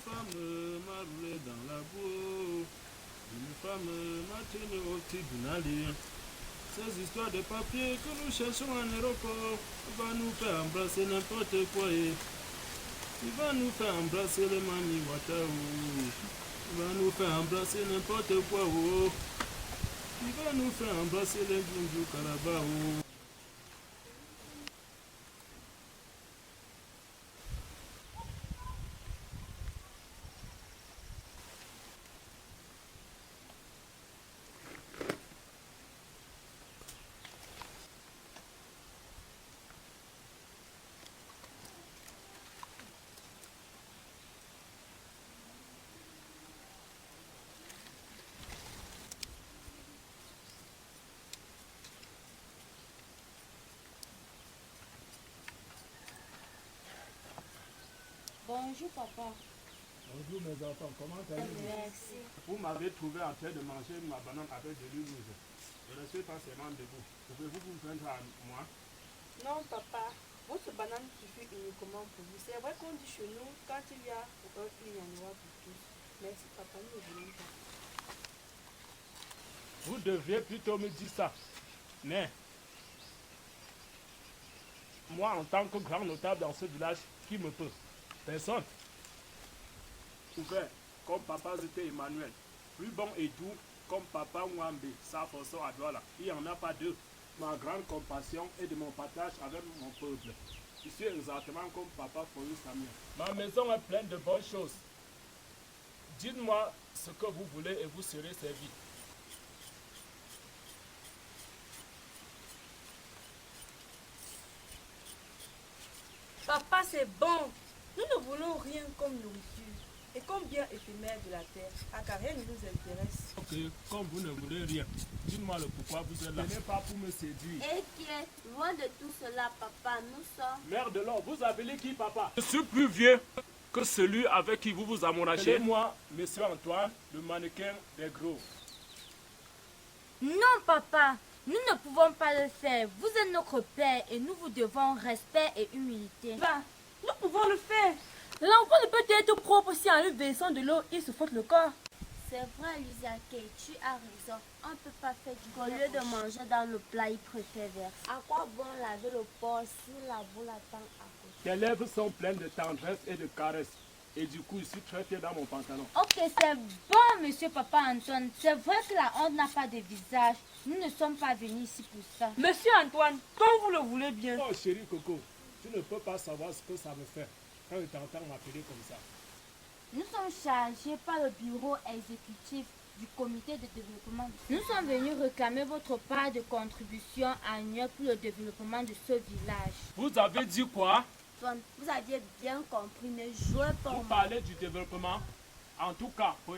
femme m'a roulé dans la boue. Une femme m'a tenu au tribunal. Ces histoires de papier que nous cherchons en Europe va nous faire embrasser n'importe quoi. Il va nous faire embrasser les mami watao. Il va nous faire embrasser n'importe quoi. Il va nous faire embrasser les gunjou carabao. Bonjour papa. Bonjour mes enfants, comment allez-vous? Merci. Vous m'avez trouvé en train de manger ma banane avec de l'huile rouge. Je ne suis pas seulement debout. Pouvez-vous vous joindre à moi? Non papa, votre banane suffit uniquement pour vous. C'est vrai qu'on dit chez nous, quand il y a pour eux, il y en aura pour tous. Merci papa, nous ne voulons pas. Vous devriez plutôt me dire ça. Mais, moi en tant que grand notable dans ce village, qui me peut? Personne. Ouvert comme papa Zete Emmanuel. Plus bon et doux comme papa Mwambe, Safoso Adwala. Il n'y en a pas deux. Ma grande compassion est de mon partage avec mon peuple. Je suis exactement comme papa Foyou Samuel. Ma maison est pleine de bonnes choses. Dites-moi ce que vous voulez et vous serez servi. Papa, c'est bon. Nous ne voulons rien comme nourriture. Et comme bien éphémère de la terre, car rien ne nous intéresse. Ok, comme vous ne voulez rien, dites-moi le pourquoi vous êtes là. Ce n'est pas pour me séduire. Et qui est loin de tout cela, papa, nous sommes... Mère de l'or, vous appelez qui papa? Je suis plus vieux que celui avec qui vous vous amouragez. Et moi, monsieur Antoine, le mannequin des gros. Non, papa, nous ne pouvons pas le faire. Vous êtes notre père et nous vous devons respect et humilité. Bah, nous pouvons le faire. L'enfant ne peut être propre si en lui versant de l'eau, il se frotte le corps. C'est vrai, Luzake, tu as raison. On ne peut pas faire du bien. Au lieu de manger dans le plat, il préfère verser. À quoi bon laver le porc si la boule attend à côté? Tes lèvres sont pleines de tendresse et de caresses. Et du coup, je suis très fier dans mon pantalon. Ok, c'est bon, monsieur papa Antoine. C'est vrai que la honte n'a pas de visage. Nous ne sommes pas venus ici pour ça. Monsieur Antoine, comme vous le voulez bien. Oh chérie Coco, tu ne peux pas savoir ce que ça me fait quand je t'entends m'appeler comme ça. Nous sommes chargés par le bureau exécutif du comité de développement. Nous sommes venus réclamer votre part de contribution annuelle pour le développement de ce village. Vous avez dit quoi? Antoine, vous aviez bien compris, ne jouez pas. Vous parlez du développement. En tout cas, pour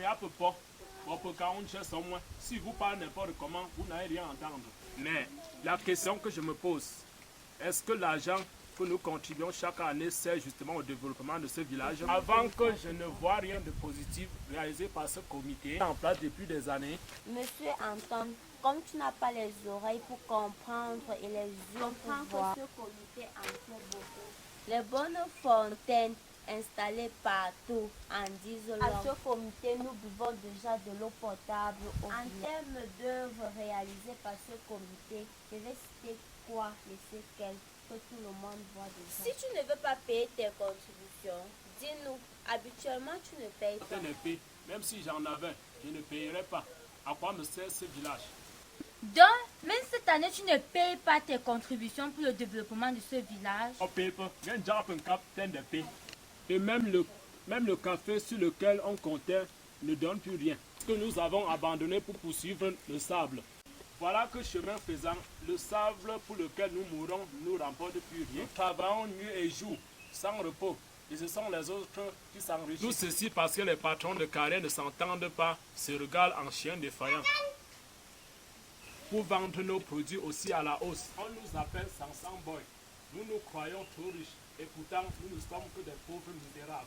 si vous parlez n'importe comment, vous n'allez rien entendre. Mais la question que je me pose, est-ce que l'argent que nous contribuons chaque année sert justement au développement de ce village? Avant que je ne vois rien de positif réalisé par ce comité en place depuis des années. Monsieur Antoine, comme tu n'as pas les oreilles pour comprendre et les yeux pour voir, ce comité en fait beaucoup. Les bonnes fontaines installées partout en disent à ce comité, nous buvons déjà de l'eau potable. En termes d'œuvres réalisées par ce comité, je vais citer quoi, les séquelles que tout le monde voit déjà. Si tu ne veux pas payer tes contributions, dis-nous. Habituellement, tu ne payes pas. Je ne paye. Même si j'en avais, je ne payerais pas. À quoi me sert ce village? Donc, même cette année, tu ne payes pas tes contributions pour le développement de ce village. On paye pas. Il y a un job, un capitaine de paix. Et même le café sur lequel on comptait ne donne plus rien. Que nous avons abandonné pour poursuivre le sable. Voilà que chemin faisant, le sable pour lequel nous mourons ne nous remporte plus rien. Nous travaillons nuit et jour, sans repos. Et ce sont les autres qui s'enrichissent. Tout ceci parce que les patrons de carrière ne s'entendent pas, se regalent en chiens défaillants. Pour vendre nos produits aussi à la hausse. On nous appelle Sansan Boy. Nous nous croyons trop riches. Et pourtant, nous ne sommes que des pauvres misérables.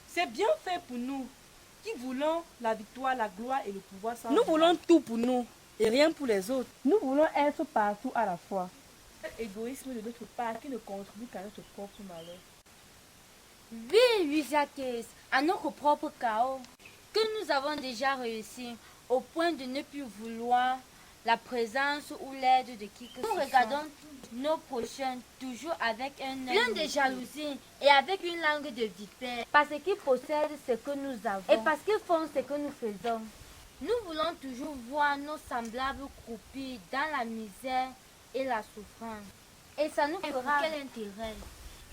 C'est bien fait pour nous, qui voulons la victoire, la gloire et le pouvoir sans. Nous voulons tout pour nous et rien pour les autres. Nous voulons être partout à la fois. L'égoïsme de notre part qui ne contribue qu'à notre propre malheur. Oui, Luciakis, à notre propre chaos, que nous avons déjà réussi au point de ne plus vouloir la présence ou l'aide de qui que ce soit. Nous regardons nos prochains toujours avec un œil plein de jalousie et avec une langue de vipère. Parce qu'ils possèdent ce que nous avons et parce qu'ils font ce que nous faisons. Nous voulons toujours voir nos semblables croupis dans la misère et la souffrance. Et ça nous fera quel intérêt?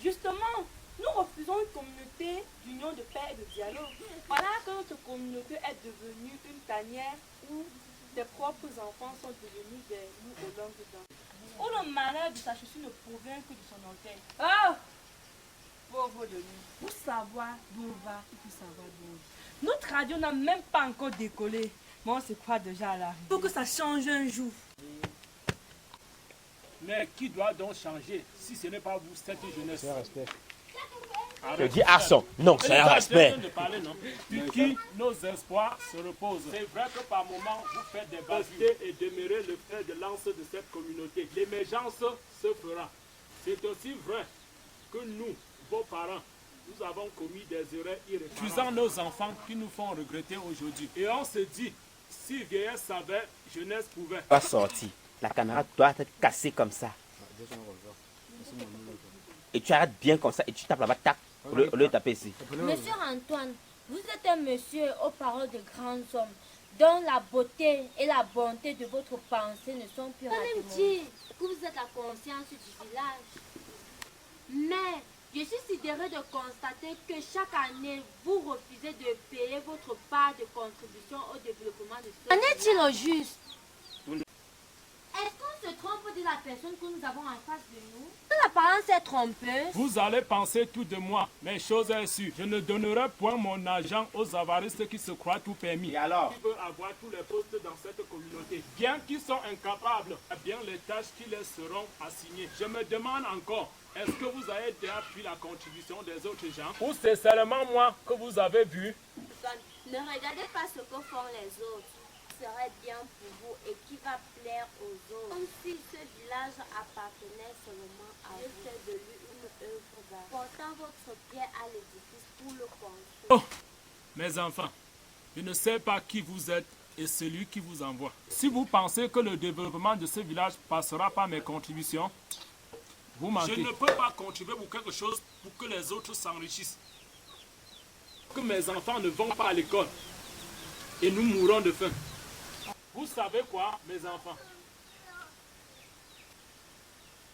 Justement, nous refusons une communauté d'union de paix et de dialogue. Voilà que notre communauté est devenue une tanière où tes propres enfants sont devenus des loups aux langues dents. Où le malheur de sa chaussure ne provient que de son orgueil. Oh! Pauvre de nous. Pour savoir d'où on va, il faut savoir d'où on vient. Notre radio n'a même pas encore décollé. Mais on se croit déjà à l'arrivée. Il faut que ça change un jour. Mais qui doit donc changer si ce n'est pas vous, cette jeunesse? C'est un respect. Je dis Arson. Non, c'est un respect. De parler, non? Sur qui nos espoirs se reposent. C'est vrai que par moments, vous faites des bavures et demeurez le fer de lance de cette communauté. L'émergence se fera. C'est aussi vrai que nous, vos parents, nous avons commis des erreurs irréparables, accusant nos enfants qui nous font regretter aujourd'hui. Et on se dit, si vieillesse savait, jeunesse pouvait. Pas sorti. La caméra doit être cassée comme ça. Et tu arrêtes bien comme ça et tu tapes là-bas, tac, au lieu de taper ici. Monsieur Antoine, vous êtes un monsieur aux paroles de grands hommes, dont la beauté et la bonté de votre pensée ne sont plus Même dire que vous êtes la conscience du village. Mais je suis sidérée de constater que chaque année, vous refusez de payer votre part de contribution au développement de ce. En est-il au juste? Est-ce qu'on se trompe de la personne que nous avons en face de nous? L'apparence est trompeuse. Vous allez penser tout de moi, mais chose est sûre, je ne donnerai point mon argent aux avaristes qui se croient tout permis. Et alors? Qui veulent avoir tous les postes dans cette communauté. Bien qu'ils sont incapables, bien les tâches qui leur seront assignées. Je me demande encore, est-ce que vous avez déjà pris la contribution des autres gens? Ou c'est seulement moi que vous avez vu? Ne regardez pas ce que font les autres. Ce serait bien pour vous et qui va plaire aux autres. Comme si ce village appartenait seulement à vous. Je fais de lui une œuvre d'art. Portant votre pierre à l'édifice pour le construire. Oh, mes enfants, je ne sais pas qui vous êtes et celui qui vous envoie. Si vous pensez que le développement de ce village passera par mes contributions, vous mentez. Je ne peux pas contribuer pour quelque chose pour que les autres s'enrichissent. Que mes enfants ne vont pas à l'école et nous mourrons de faim. Vous savez quoi, mes enfants?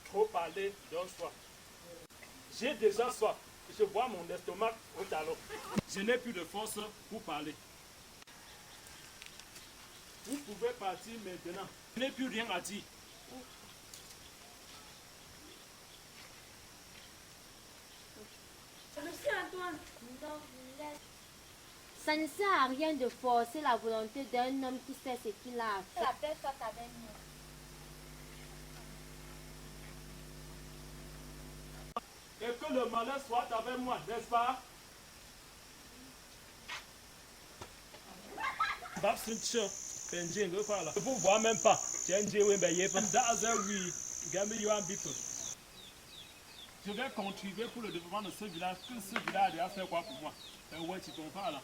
Trop parler donne soif. J'ai déjà soif. Je vois mon estomac au talon. Je n'ai plus de force pour parler. Vous pouvez partir maintenant. Je n'ai plus rien à dire. Monsieur Antoine. Ça ne sert à rien de forcer la volonté d'un homme qui sait ce qu'il a à faire. La paix soit avec nous. Et que le malheur soit avec moi, n'est-ce pas? Je vous vois même pas. Je vais contribuer pour le développement de ce village. Que ce village a fait quoi pour moi? Ouais, tu comprends là.